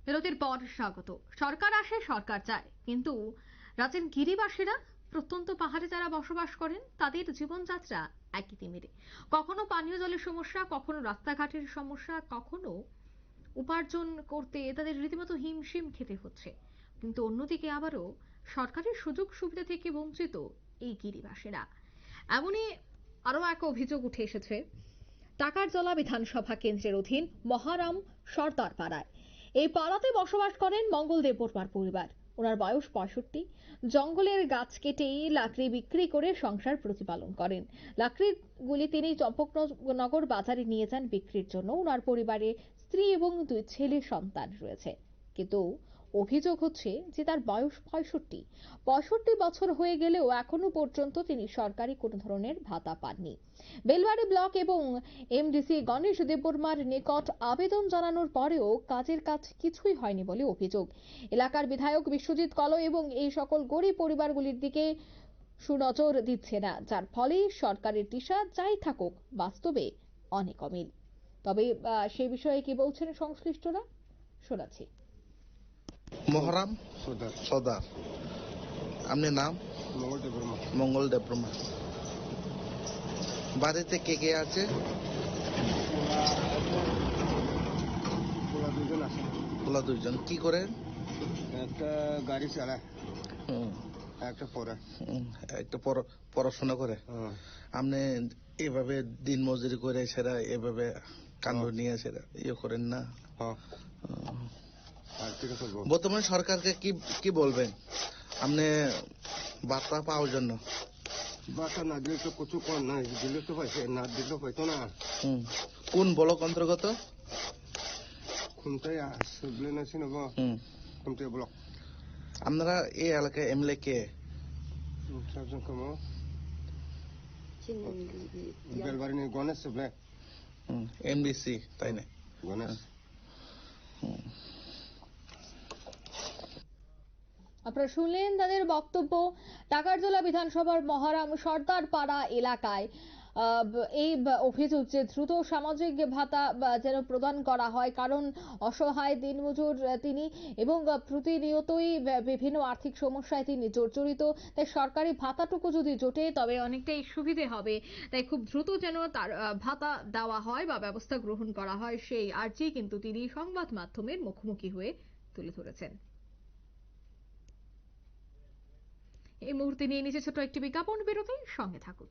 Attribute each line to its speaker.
Speaker 1: বিরতির পর স্বাগত। সরকার আসে সরকার যায়, কিন্তু রাজ্যের গিরিবাসীরা প্রত্যন্ত পাহাড়ে যারা বসবাস করেন তাদের জীবনযাত্রা একই তিমিরে। কখনো পানীয় জলের সমস্যা, কখনো রাস্তাঘাটের সমস্যা, কখনো উপার্জন করতে তাদের রীতিমতো হিমশিম খেতে হচ্ছে। কিন্তু অন্যদিকে আবারও সরকারের সুযোগ সুবিধা থেকে বঞ্চিত এই গিরিবাসীরা। এমনই আরো এক অভিযোগ উঠে এসেছে টাকারজলা বিধানসভা কেন্দ্রের অধীন মহারাম সর্দার পাড়ায়। এই পাড়াতে বসবাস করেন মঙ্গল দেববর্মার পরিবার। ওনার বয়স 65। জঙ্গলের গাছ কেটেই লাকড়ি বিক্রি করে সংসার প্রতিপালন করেন। লাকড়িগুলি তিনি চম্পকনগর বাজারে নিয়ে যান বিক্রির জন্য। ওনার পরিবারে স্ত্রী এবং 2 ছেলে সন্তান রয়েছে, কিন্তু অভিযোগ হচ্ছে যে তার বয়স 65 বছর হয়ে গেলেও এখনো পর্যন্ত তিনি সরকারি কোনো ধরনের ভাতা পাননি। বেলবাড়ি ব্লক এবং এমডিসি গণেশ দেববর্মার নিকট আবেদন জানানোর পরেও কাজের কাজ কিছুই হয়নি বলে অভিযোগ। এলাকার বিধায়ক বিশ্বজিৎ কল এবং এই সকল গরিব পরিবারগুলির দিকে সুনজর দিচ্ছে না, যার ফলে সরকারের দিশা যাই থাকুক বাস্তবে অনেক অমিল। তবে সেই বিষয়ে কি বলছেন সংশ্লিষ্টরা শোনাচ্ছি।
Speaker 2: মহরাম সর্দার, আপনার নাম? মঙ্গল দেববর্মা। বাড়িতে কে কে আছে? ওলা 2 জন। কি করেন?
Speaker 3: একটা গাড়ি চালায়, একটা
Speaker 2: পড়াশোনা করে। আপনি এভাবে দিন মজুরি করে সেরা এভাবে কাণ্ড নিয়ে সেরা ইয়ে করেন না? বর্তমান সরকারকে কি বলবেন আপনি বার্তা পাওয়ার জন্য?
Speaker 3: বার্তা না দিলে তো কিছু কর না, দিলে তো পাইছে, না দিলে পাইতো না।
Speaker 2: কোন ব্লক অন্তর্গত?
Speaker 3: খুমটাই আসলে না ছিল, খুমটাই ব্লক।
Speaker 2: আপনারা এই এলাকায় এমএলএ কে?
Speaker 3: বেলবাড়ি গণেশ
Speaker 2: এমডিসি, তাই না?
Speaker 3: গণেশ।
Speaker 1: আপনারা শুনলেন তাদের বক্তব্য। টাকারজলা বিধানসভার মহারাম সর্দার পাড়া এলাকায় এই অভিযোগ যে দ্রুত সামাজিক ভাতা যেন প্রদান করা হয়, কারণ অসহায় দিনমজুর তিনি এবং প্রতিনিয়তই বিভিন্ন আর্থিক সমস্যায় তিনি জর্জরিত। তাই সরকারি ভাতাটুকু যদি জোটে তবে অনেকটাই সুবিধে হবে। তাই খুব দ্রুত যেন তার ভাতা দেওয়া হয় বা ব্যবস্থা গ্রহণ করা হয়, সেই আর্জি কিন্তু তিনি সংবাদ মাধ্যমের মুখোমুখি হয়ে তুলে ধরেছেন। এই মুহূর্তে নিয়ে নিচে ছোট একটি বিজ্ঞাপন বিরতি, সঙ্গে থাকুন।